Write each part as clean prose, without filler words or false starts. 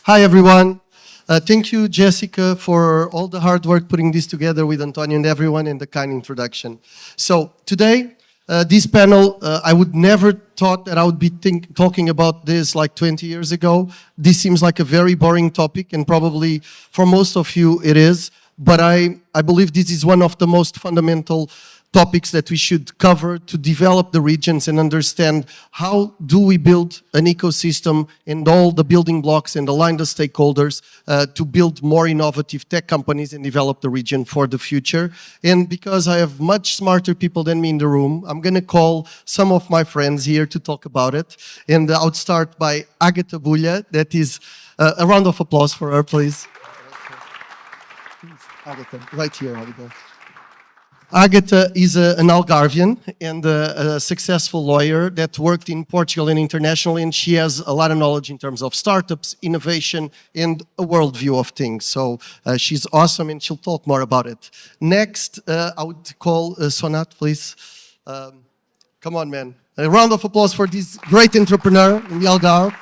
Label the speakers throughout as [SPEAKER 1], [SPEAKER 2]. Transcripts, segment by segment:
[SPEAKER 1] Hi, everyone. Thank you, Jessica, for all the hard work putting this together with Antonio and everyone and the kind introduction. So today, this panel, I would never thought that I would be talking about this like 20 years ago. This seems like a very boring topic, and probably for most of you it is. But I believe this is one of the most fundamental topics that we should cover to develop the regions and understand how do we build an ecosystem and all the building blocks and align the stakeholders to build more innovative tech companies and develop the region for the future. And because I have much smarter people than me in the room, I'm going to call some of my friends here to talk about it. And I would start by Agatha Bulha. That is a round of applause for her, please. Agatha, right here, Agatha. Agatha is an Algarvian and a successful lawyer that worked in Portugal and internationally, and she has a lot of knowledge in terms of startups, innovation, and a worldview of things. So she's awesome, and she'll talk more about it. Next, I would call Sonat, please. Come on, man. A round of applause for this great entrepreneur in the Algarve.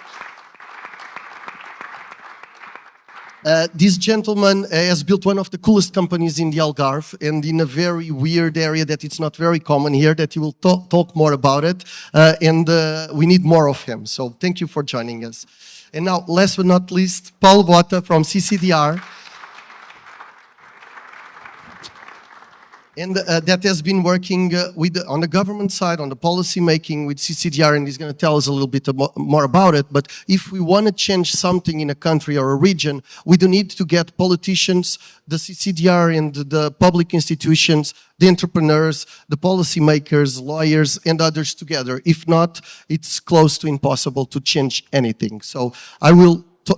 [SPEAKER 1] This gentleman has built one of the coolest companies in the Algarve and in a very weird area that it's not very common here, that he will talk more about it. And we need more of him. So thank you for joining us. And now, last but not least, Paulo Bota from CCDR. And that has been working on the government side, on the policy making with CCDR, and he's going to tell us a little bit more about it. But if we want to change something in a country or a region, we do need to get politicians, the CCDR and the public institutions, the entrepreneurs, the policy makers, lawyers, and others together. If not, it's close to impossible to change anything. So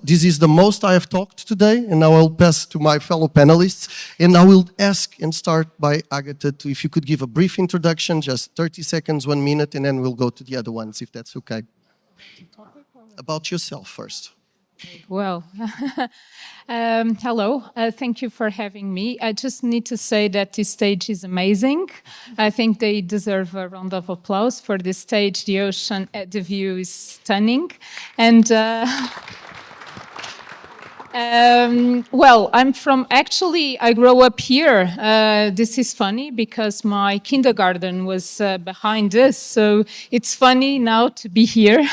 [SPEAKER 1] this is the most I have talked today, and now I'll pass to my fellow panelists. And I will ask and start by Agatha, if you could give a brief introduction, just 30 seconds, 1 minute, and then we'll go to the other ones, if that's okay. About yourself first.
[SPEAKER 2] Well, hello. Thank you for having me. I just need to say that this stage is amazing. I think they deserve a round of applause for this stage. The ocean, the view is stunning. And... well, I grew up here. This is funny because my kindergarten was behind this. So it's funny now to be here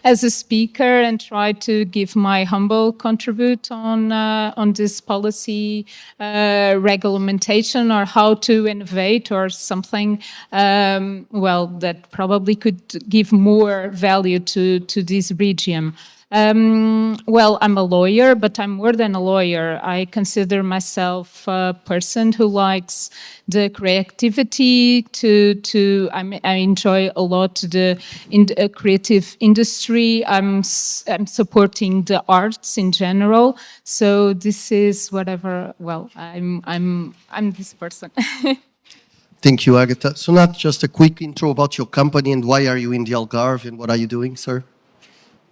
[SPEAKER 2] as a speaker and try to give my humble contribute on this policy regulation or how to innovate or something, well, that probably could give more value to this region. Well, I'm a lawyer, but I'm more than a lawyer. I consider myself a person who likes the creativity. I enjoy a lot the creative industry. I'm supporting the arts in general. So this is whatever. Well, I'm this person.
[SPEAKER 1] Thank you, Agatha. So, not just a quick intro about your company and why are you in the Algarve and what are you doing, sir?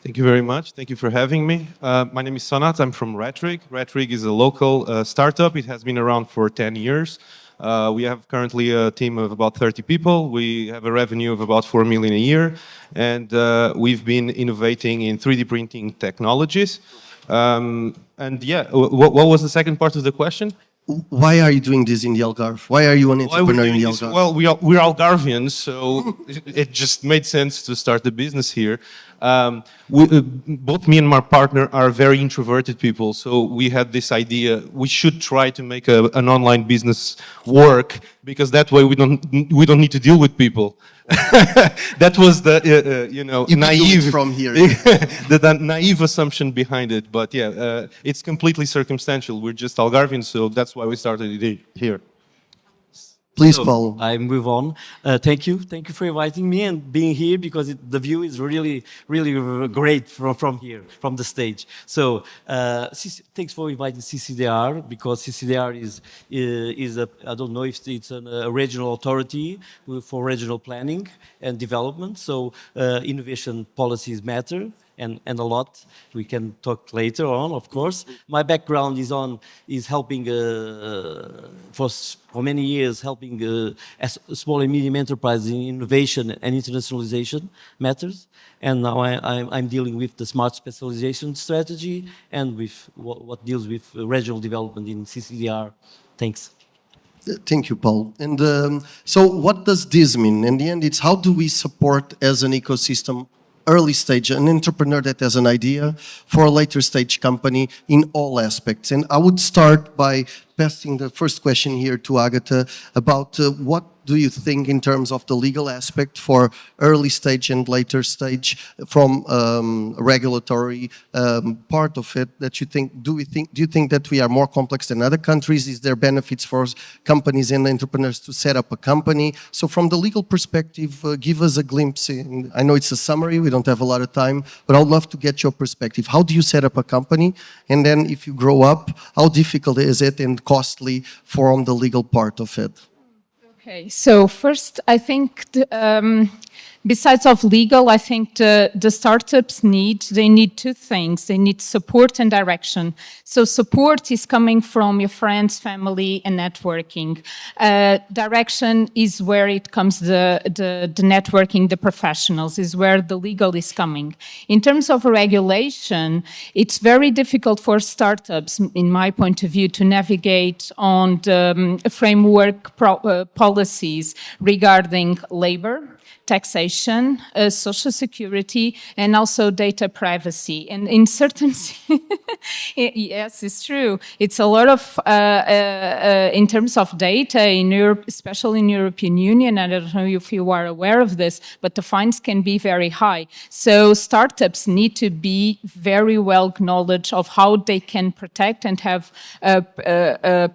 [SPEAKER 3] Thank you very much. Thank you for having me. My name is Sonat. I'm from Retrig. Retrig is a local startup. It has been around for 10 years. We have currently a team of about 30 people. We have a revenue of about 4 million a year. And we've been innovating in 3D printing technologies. And yeah, what was the second part of the question?
[SPEAKER 1] Why are you doing this in the Algarve? Why are you an entrepreneur in the Algarve?
[SPEAKER 3] Well, we're Algarvians, so it just made sense to start the business here. Both me and my partner are very introverted people, so we had this idea we should try to make an online business work because that way we don't need to deal with people. That was the naive
[SPEAKER 1] from here.
[SPEAKER 3] the naive assumption behind it. But yeah, it's completely circumstantial. We're just Algarvians, so that's why we started it here.
[SPEAKER 1] Please, Paulo.
[SPEAKER 4] I move on. Thank you for inviting me and being here because the view is really great from here, from the stage. So thanks for inviting CCDR because CCDR is a, I don't know if it's a regional authority for regional planning and development. So innovation policies matter. and a lot. We can talk later on, of course. My background is helping for many years, helping small and medium enterprises in innovation and internationalization matters. And now I'm dealing with the smart specialization strategy and with what deals with regional development in CCDR. Thanks.
[SPEAKER 1] Thank you, Paul. And so what does this mean? In the end, it's how do we support as an ecosystem early stage, an entrepreneur that has an idea for a later stage company in all aspects. And I would start by passing the first question here to Agatha about what do you think in terms of the legal aspect for early stage and later stage from regulatory part of it that you think, do you think that we are more complex than other countries? Is there benefits for companies and entrepreneurs to set up a company? So from the legal perspective, give us a glimpse. I know it's a summary, we don't have a lot of time, but I'd love to get your perspective. How do you set up a company? And then if you grow up, how difficult is it and costly from the legal part of it?
[SPEAKER 2] Okay, so first, I think besides of legal, I think the startups need two things. They need support and direction. So support is coming from your friends, family, and networking. Direction is where it comes the networking, the professionals, is where the legal is coming. In terms of regulation, it's very difficult for startups, in my point of view, to navigate on the framework policies regarding labor, taxation, social security, and also data privacy. And in certain, yes, it's true. It's a lot of, in terms of data in Europe, especially in European Union, I don't know if you are aware of this, but the fines can be very high. So startups need to be very well knowledge of how they can protect and have, to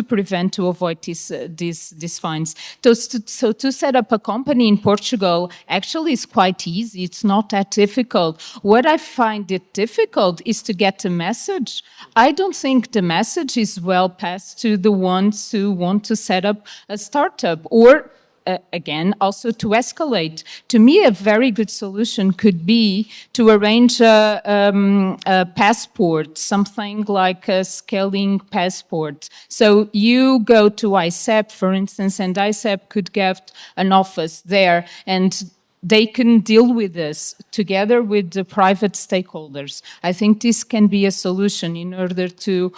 [SPEAKER 2] prevent, to avoid these fines. So to set up a company in Portugal actually is quite easy. It's not that difficult. What I find it difficult is to get the message. I don't think the message is well passed to the ones who want to set up a startup or again, also to escalate. To me, a very good solution could be to arrange a passport, something like a scaling passport. So you go to ICEP, for instance, and ICEP could get an office there, and they can deal with this together with the private stakeholders. I think this can be a solution in order to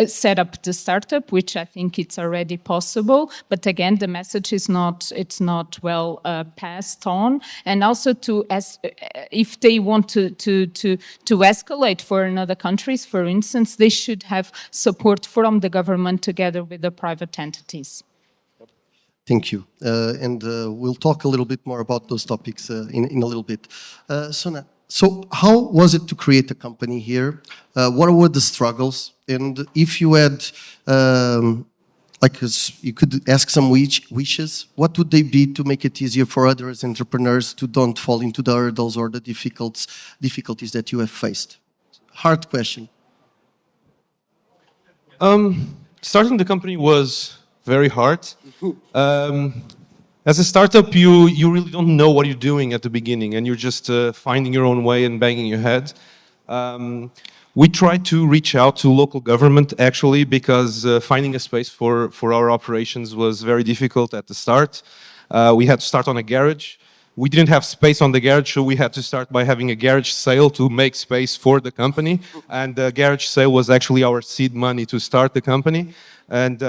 [SPEAKER 2] set up the startup, which I think it's already possible. But again, the message is not well passed on. And also if they want to escalate for another countries, for instance, they should have support from the government together with the private entities.
[SPEAKER 1] Thank you. And we'll talk a little bit more about those topics in a little bit. Sonat, so how was it to create a company here? What were the struggles? And if you had, you could ask some wishes, what would they be to make it easier for other entrepreneurs to don't fall into the hurdles or the difficulties that you have faced? Hard question.
[SPEAKER 3] Starting the company was very hard. As a startup, you really don't know what you're doing at the beginning, and you're just finding your own way and banging your head. We tried to reach out to local government, actually, because finding a space for our operations was very difficult at the start. We had to start on a garage. We didn't have space on the garage, so we had to start by having a garage sale to make space for the company. And the garage sale was actually our seed money to start the company. And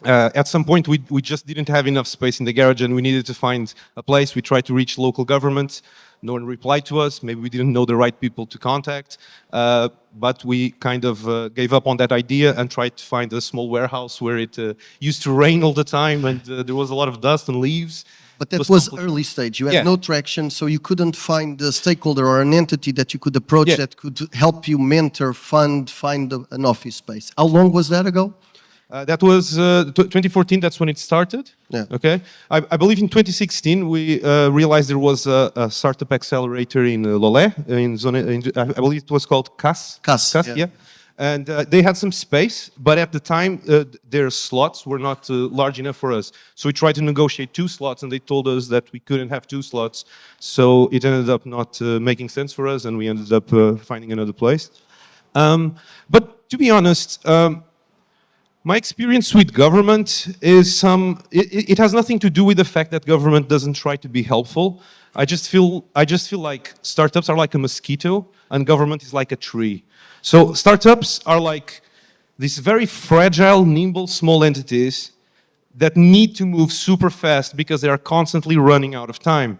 [SPEAKER 3] at some point, we just didn't have enough space in the garage and we needed to find a place. We tried to reach local government. No one replied to us. Maybe we didn't know the right people to contact. But we kind of gave up on that idea and tried to find a small warehouse where it used to rain all the time and there was a lot of dust and leaves.
[SPEAKER 1] But that was early stage. You had no traction, so you couldn't find a stakeholder or an entity that you could approach that could help you mentor, find an office space. How long was that ago?
[SPEAKER 3] That was 2014, that's when it started.
[SPEAKER 1] Yeah.
[SPEAKER 3] Okay. I believe in 2016 we realized there was a startup accelerator in Lolé, I believe it was called CAS.
[SPEAKER 1] CAS,
[SPEAKER 3] yeah. And they had some space, but at the time, their slots were not large enough for us. So we tried to negotiate 2 slots, and they told us that we couldn't have 2 slots. So it ended up not making sense for us, and we ended up finding another place. But to be honest, my experience with government is it has nothing to do with the fact that government doesn't try to be helpful. I just feel like startups are like a mosquito and government is like a tree. So startups are like these very fragile, nimble, small entities that need to move super fast because they are constantly running out of time.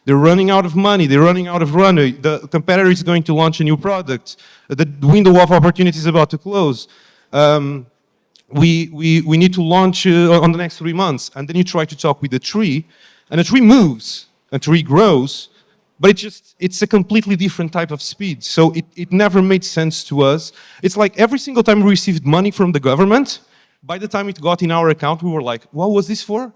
[SPEAKER 3] They're running out of money, they're running out of runway, the competitor is going to launch a new product, the window of opportunity is about to close. We need to launch on the next 3 months, and then you try to talk with the tree, and the tree moves, a tree grows, but it's a completely different type of speed. So it never made sense to us. It's like every single time we received money from the government, by the time it got in our account, we were like, what was this for?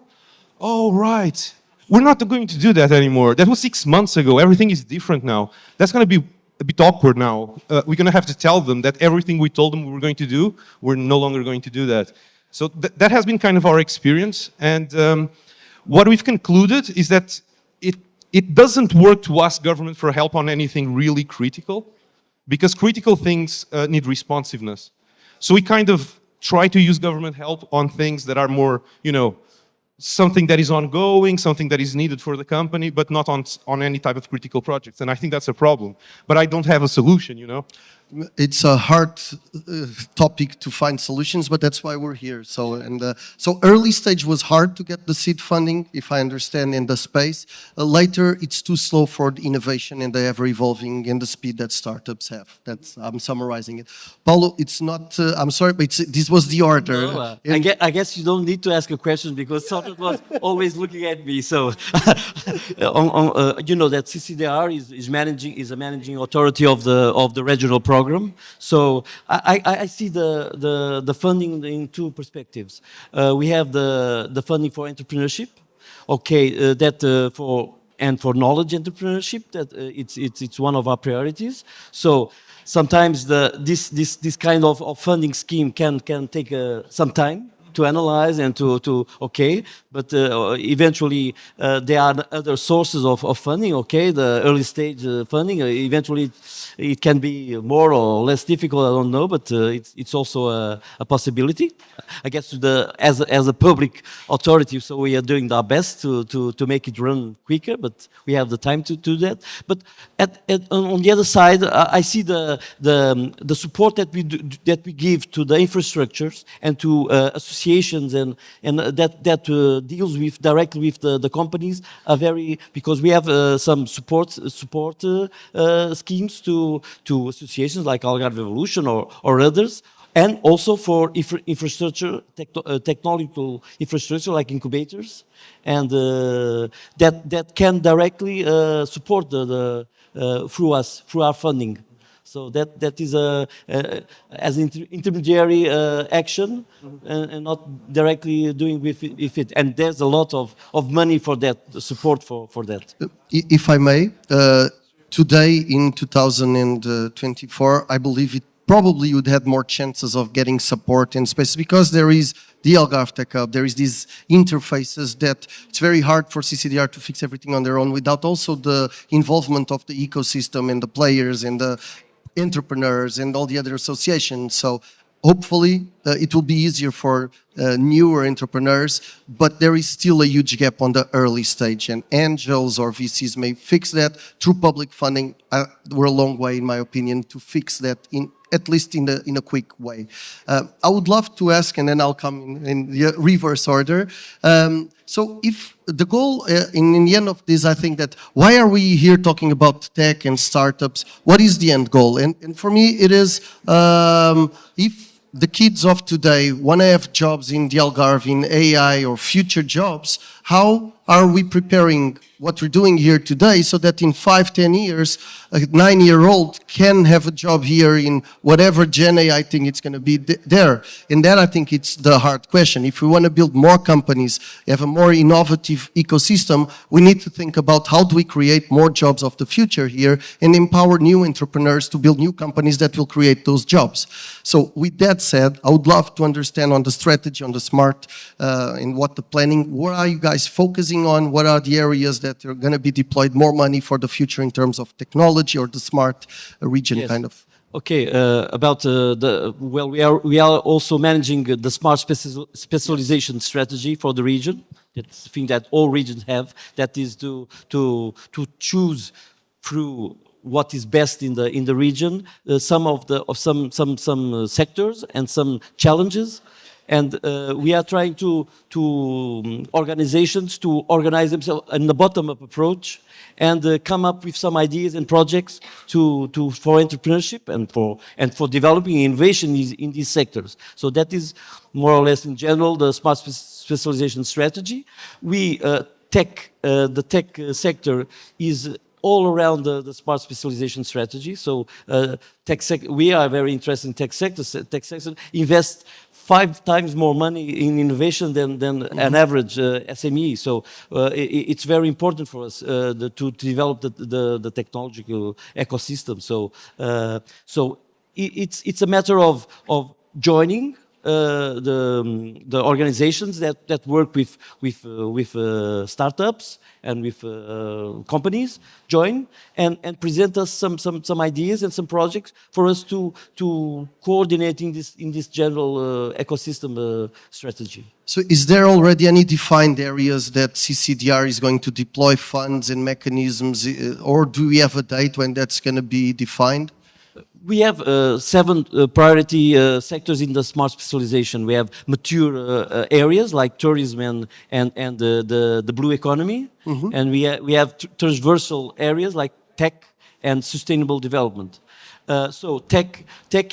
[SPEAKER 3] Oh, right. We're not going to do that anymore. That was 6 months ago. Everything is different now. That's going to be a bit awkward now. We're going to have to tell them that everything we told them we were going to do, we're no longer going to do that. So that has been kind of our experience. And what we've concluded is that it doesn't work to ask government for help on anything really critical, because critical things need responsiveness. So we kind of try to use government help on things that are more, something that is ongoing, something that is needed for the company, but not on any type of critical projects. And I think that's a problem. But I don't have a solution,
[SPEAKER 1] It's a hard topic to find solutions, but that's why we're here. So early stage was hard to get the seed funding, if I understand, in the space. Later, it's too slow for the innovation and the ever-evolving and the speed that startups have. I'm summarizing it. Paulo, it's not, I'm sorry, but this was the order.
[SPEAKER 4] No, I guess you don't need to ask a question because Sonat was always looking at me. So, you know that CCDR is a managing authority of the regional program. So I see the funding in 2 perspectives. We have the funding for entrepreneurship, okay, for knowledge entrepreneurship, that it's one of our priorities. So sometimes this kind of funding scheme can take some time to analyze and but eventually there are other sources of funding, okay, the early stage funding, eventually it can be more or less difficult, I don't know, but it's also a possibility. I guess as a public authority, so we are doing our best to make it run quicker, but we have the time to do that. But on the other side, I see the support that we give to the infrastructures and to associations and that deals with directly with the companies are very, because we have some support schemes to associations like Algarve Evolution or others, and also for infrastructure, technological infrastructure like incubators, and that can directly support through our funding. So that is as intermediary action, and not directly doing with it. And there's a lot of money for that, support for that.
[SPEAKER 1] If I may, today in 2024, I believe it probably would have more chances of getting support in space, because there is the Algarve Tech Hub, there is these interfaces that it's very hard for CCDR to fix everything on their own without also the involvement of the ecosystem and the players and the entrepreneurs and all the other associations. So hopefully it will be easier for newer entrepreneurs, but there is still a huge gap on the early stage, and angels or VCs may fix that through public funding. We're a long way, in my opinion, to fix that, at least in a quick way. I would love to ask, and then I'll come in the reverse order. So if the goal, in the end of this, I think that why are we here talking about tech and startups? What is the end goal? And for me, it is if the kids of today want to have jobs in the Algarve, in AI or future jobs, how are we preparing what we're doing here today so that in 5-10 years, a 9-year-old can have a job here in whatever Gen A I think it's going to be there? And that, I think, it's the hard question. If we want to build more companies, have a more innovative ecosystem, we need to think about how do we create more jobs of the future here and empower new entrepreneurs to build new companies that will create those jobs. So with that said, I would love to understand on the strategy, on the smart, and what the planning, what are you guys focusing on? What are the areas that are going to be deployed more money for the future in terms of technology or the smart region?
[SPEAKER 4] Yes.
[SPEAKER 1] Kind of?
[SPEAKER 4] Okay, about well, we are also managing the smart specialization strategy for the region. That's the thing that all regions have. That is to choose through what is best in the region, some sectors and some challenges. And we are trying to organizations to organize themselves in the bottom-up approach and come up with some ideas and projects for entrepreneurship and for developing innovation in these sectors. So that is more or less in general the smart specialization strategy. The tech sector is all around the smart specialization strategy. So we are very interested in tech sector. Tech sector invests 5 times more money in innovation than an average SME. So it's very important for us to develop the technological ecosystem. So it's a matter of joining the organizations that work with startups and with companies, join and present us some ideas and some projects for us to coordinate in this general ecosystem strategy.
[SPEAKER 1] So is there already any defined areas that CCDR is going to deploy funds and mechanisms, or do we have a date when that's going to be defined?
[SPEAKER 4] We have 7 priority sectors in the smart specialization. We have mature areas like tourism and the blue economy, and we have transversal areas like tech and sustainable development. So tech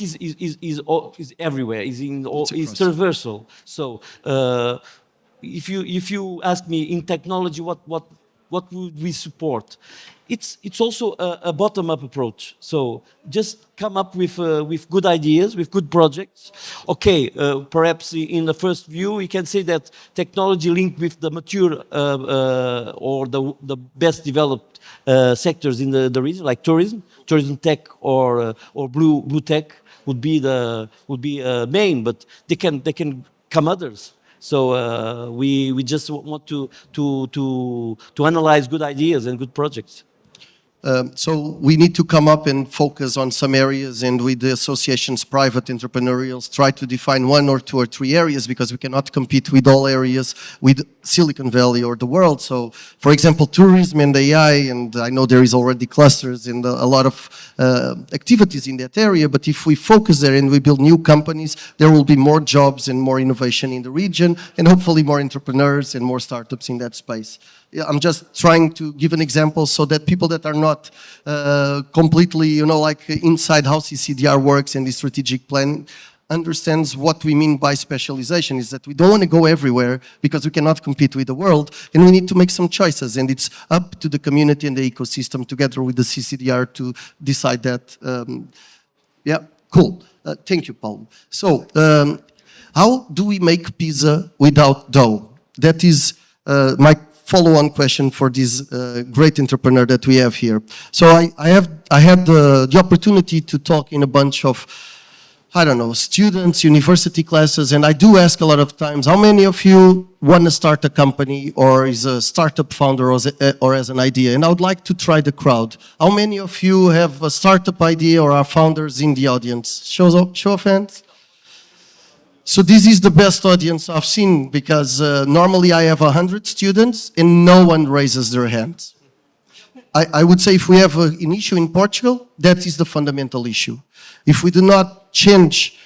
[SPEAKER 4] is everywhere. Is transversal. So if you ask me in technology, what would we support? It's also a bottom-up approach. So just come up with good ideas, with good projects. Okay, perhaps in the first view, we can say that technology linked with the mature or the best developed sectors in the region, like tourism tech or blue tech would be main, but they can come others. So we just want to analyze good ideas and good projects.
[SPEAKER 1] So we need to come up and focus on some areas, and with the associations, private entrepreneurials, try to define 1 or 2 or 3 areas, because we cannot compete with all areas with Silicon Valley or the world. So, for example, tourism and AI, and I know there is already clusters and a lot of activities in that area, but if we focus there and we build new companies, there will be more jobs and more innovation in the region, and hopefully more entrepreneurs and more startups in that space. I'm just trying to give an example so that people that are not completely, like inside how CCDR works and the strategic plan understands what we mean by specialization, is that we don't want to go everywhere because we cannot compete with the world, and we need to make some choices, and it's up to the community and the ecosystem together with the CCDR to decide that. Yeah, cool. Thank you, Paulo. So, how do we make pizza without dough? That is my follow-on question for this great entrepreneur that we have here. So I had the opportunity to talk in a bunch of, I don't know, students, university classes, and I do ask a lot of times, how many of you want to start a company or is a startup founder or has an idea? And I would like to try the crowd. How many of you have a startup idea or are founders in the audience? Show of hands. So this is the best audience I've seen, because normally I have 100 students and no one raises their hands. I would say if we have an issue in Portugal, that is the fundamental issue. If we do not change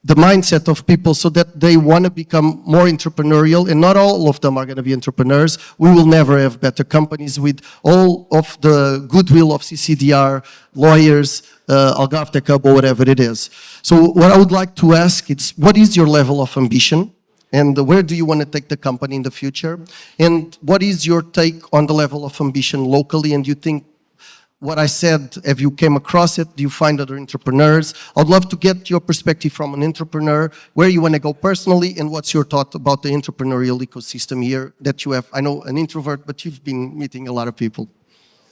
[SPEAKER 1] the mindset of people so that they want to become more entrepreneurial, and not all of them are going to be entrepreneurs, we will never have better companies with all of the goodwill of CCDR, lawyers, AlgarveSTP, or whatever it is. So what I would like to ask is, what is your level of ambition? And where do you want to take the company in the future? And what is your take on the level of ambition locally? And do you think what I said, have you came across it? Do you find other entrepreneurs? I'd love to get your perspective from an entrepreneur, where you want to go personally, and what's your thought about the entrepreneurial ecosystem here that you have? I know an introvert, but you've been meeting a lot of people.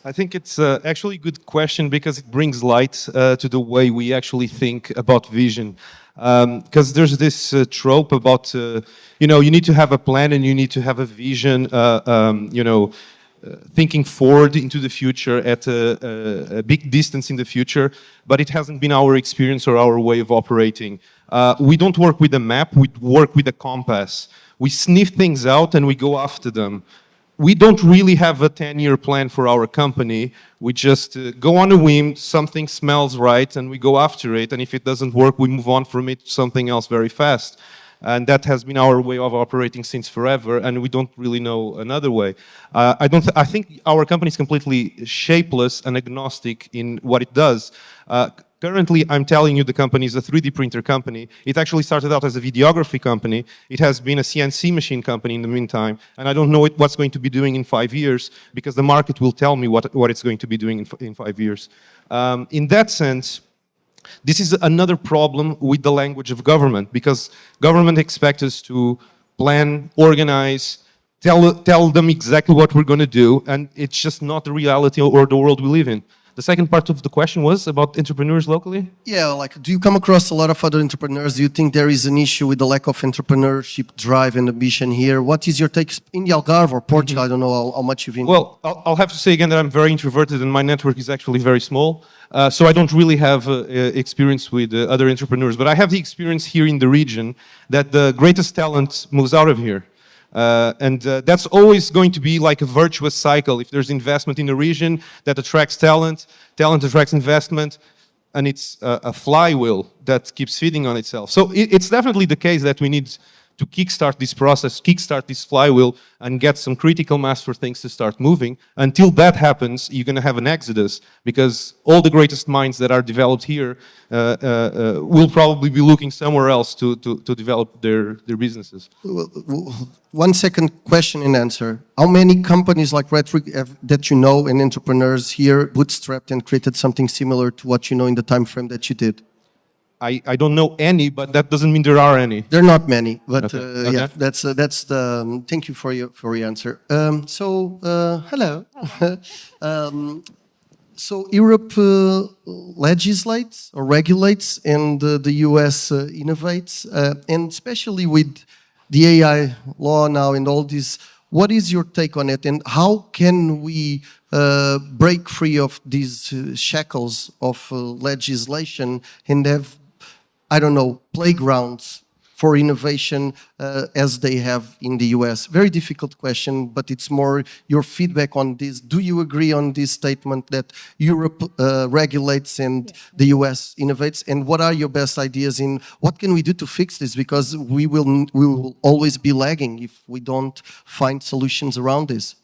[SPEAKER 3] I think it's actually a good question because it brings light to the way we actually think about vision. Because there's this trope about, you know, you need to have a plan and you need to have a vision, you know, thinking forward into the future at a big distance in the future, but it hasn't been our experience or our way of operating. We don't work with a map, we work with a compass. We sniff things out and we go after them. We don't really have a 10-year plan for our company. We just go on a whim, something smells right, and we go after it, and if it doesn't work, we move on from it to something else very fast. And that has been our way of operating since forever, and we don't really know another way. I think our company is completely shapeless and agnostic in what it does. Currently, I'm telling you the company is a 3D printer company. It actually started out as a videography company. It has been a CNC machine company in the meantime, and I don't know what's going to be doing in 5 years, because the market will tell me what it's going to be doing in 5 years. In that sense, this is another problem with the language of government, because government expects us to plan, organize, tell them exactly what we're going to do, and it's just not the reality or the world we live in. The second part of the question was about entrepreneurs locally?
[SPEAKER 1] Yeah, like, do you come across a lot of other entrepreneurs? Do you think there is an issue with the lack of entrepreneurship drive and ambition here? What is your take in the Algarve or Portugal? I don't know how much you've been.
[SPEAKER 3] Well, I'll have to say again that I'm very introverted and my network is actually very small. So I don't really have experience with other entrepreneurs, but I have the experience here in the region that the greatest talent moves out of here. And that's always going to be like a virtuous cycle. If there's investment in the region that attracts talent, talent attracts investment, and it's a flywheel that keeps feeding on itself. So it's definitely the case that we need to kickstart this process, kickstart this flywheel, and get some critical mass for things to start moving. Until that happens, you're going to have an exodus, because all the greatest minds that are developed here will probably be looking somewhere else to develop their businesses.
[SPEAKER 1] One second question and answer. How many companies like Rhetoric that you know and entrepreneurs here bootstrapped and created something similar to what you know in the time frame that you did?
[SPEAKER 3] I don't know any, but that doesn't mean there are any.
[SPEAKER 1] There are not many, but
[SPEAKER 3] Okay.
[SPEAKER 1] yeah, that's the. Thank you for your answer. Hello. So Europe legislates or regulates, and the US innovates, and especially with the AI law now and all this. What is your take on it, and how can we break free of these shackles of legislation and have, I don't know, playgrounds for innovation as they have in the US? Very difficult question, but it's more your feedback on this. Do you agree on this statement that Europe regulates and the US innovates? And what are your best ideas in what can we do to fix this? Because we will always be lagging if we don't find solutions around this.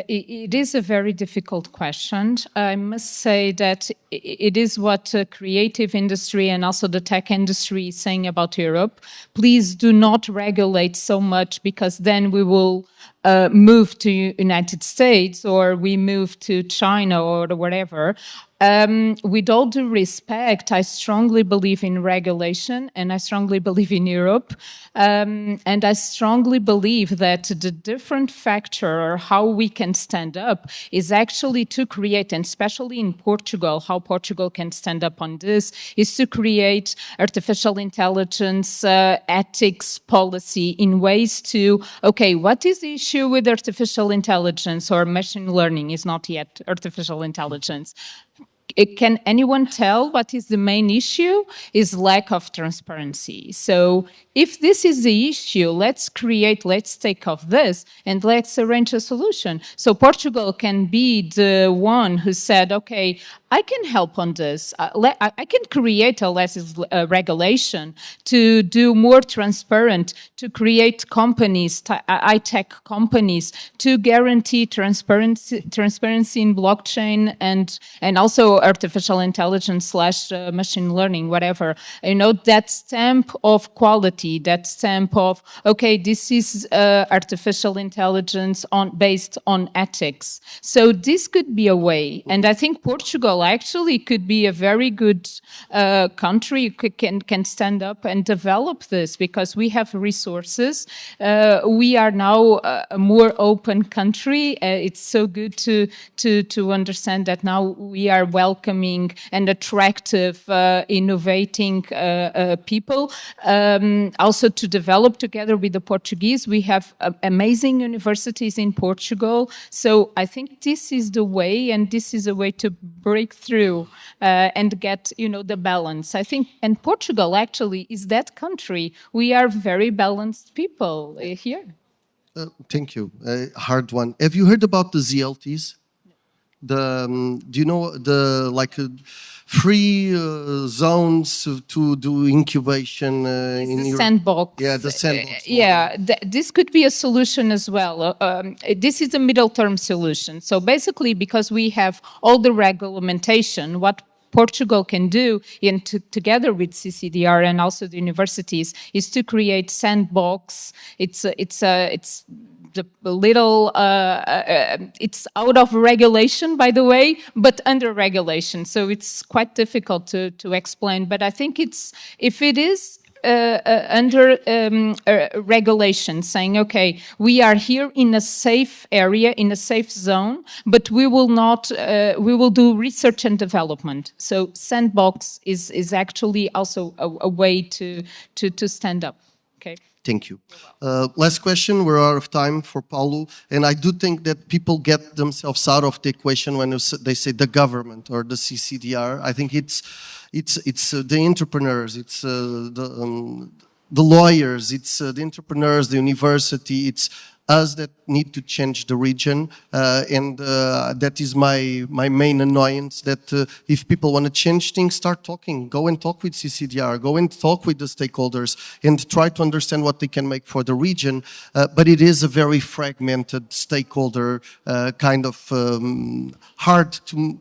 [SPEAKER 2] It is a very difficult question. I must say that it is what creative industry and also the tech industry is saying about Europe. Please do not regulate so much, because then we will move to United States, or we move to China or whatever. With all due respect, I strongly believe in regulation, and I strongly believe in Europe. And I strongly believe that the different factor, or how we can stand up, is actually to create, and especially in Portugal, how Portugal can stand up on this, is to create artificial intelligence ethics policy in ways to, okay, what is the issue with artificial intelligence, or machine learning is not yet artificial intelligence? Can anyone tell what is the main issue? Is lack of transparency. So if this is the issue, let's take off this and let's arrange a solution. So Portugal can be the one who said, okay, I can help on this. I can create a regulation to do more transparent, to create companies, high-tech companies, to guarantee transparency in blockchain and also artificial intelligence / machine learning, whatever. You know, that stamp of quality quality, that stamp of, okay, this is artificial intelligence based on ethics. So this could be a way. And I think Portugal actually could be a very good country, can stand up and develop this, because we have resources. We are now a more open country. It's so good to understand that now we are welcoming and attractive, innovating people. Also to develop together with the Portuguese. We have amazing universities in Portugal. So I think this is the way, and this is a way to break through and get, the balance. I think, and Portugal actually is that country. We are very balanced people here.
[SPEAKER 1] Thank you. Hard one. Have you heard about the ZLTs? Do you know free zones to do incubation in your
[SPEAKER 2] sandbox?
[SPEAKER 1] Yeah, the sandbox.
[SPEAKER 2] This could be a solution as well. This is a middle-term solution. So basically, because we have all the regulation, what Portugal can do, together with CCDR and also the universities, is to create sandbox. It's the little, it's out of regulation, by the way, but under regulation. So it's quite difficult to explain. But I think if it is under regulation, saying, okay, we are here in a safe area, in a safe zone, but we will not, we will do research and development. So sandbox is actually also a way to stand up. Okay.
[SPEAKER 1] Thank you. Last question. We're out of time for Paulo. And I do think that people get themselves out of the equation when they say the government or the CCDR. I think it's the entrepreneurs, it's the lawyers, it's the entrepreneurs, the university, it's us that need to change the region, and that is my main annoyance, that if people want to change things, start talking. Go and talk with CCDR, go and talk with the stakeholders, and try to understand what they can make for the region. But it is a very fragmented stakeholder, kind of hard to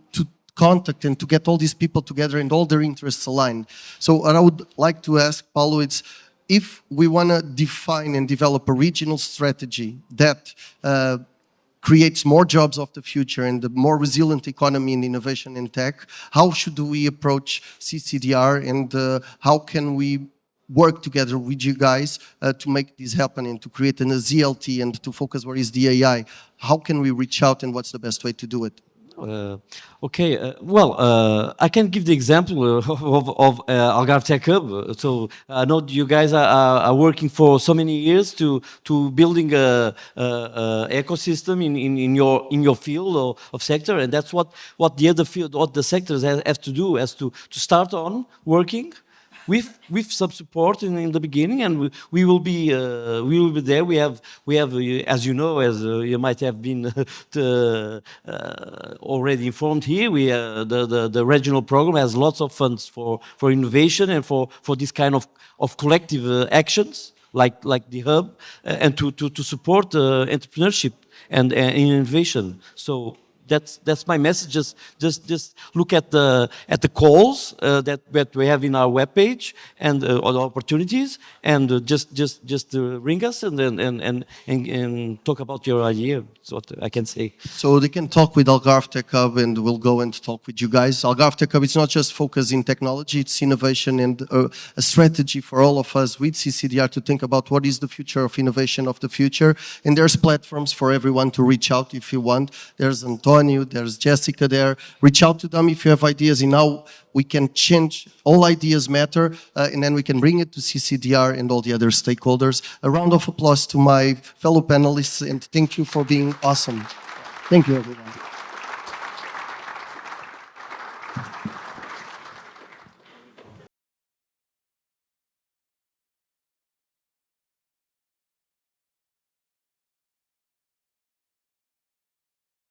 [SPEAKER 1] contact and to get all these people together and all their interests aligned. So what I would like to ask Paulo is, if we want to define and develop a regional strategy that creates more jobs of the future and a more resilient economy in innovation and tech, how should we approach CCDR, and how can we work together with you guys to make this happen and to create a ZLT and to focus where is the AI? How can we reach out, and what's the best way to do it?
[SPEAKER 4] I can give the example of Algarve Tech Hub. So I know you guys are working for so many years to building a ecosystem in your field of sector, and that's what the other field, what the sectors have to do, as to start on working with some support in the beginning, and we will be there. We have as you know, as you might have been already informed here, the regional program has lots of funds for innovation and for this kind of collective actions like the hub, and to support entrepreneurship and innovation. So that's my message. Just look at the calls that we have in our webpage, and all the opportunities, and just ring us and talk about your idea. That's what I can say.
[SPEAKER 1] So they can talk with Algarve Tech Hub, and we'll go and talk with you guys. Algarve Tech Hub, it's not just focus in technology, it's innovation and a strategy for all of us with CCDR to think about what is the future of innovation of the future. And there's platforms for everyone to reach out if you want. There's Antonio, there's Jessica there. Reach out to them if you have ideas in how we can change. All ideas matter, and then we can bring it to CCDR and all the other stakeholders. A round of applause to my fellow panelists, and thank you for being awesome. Thank you, everyone.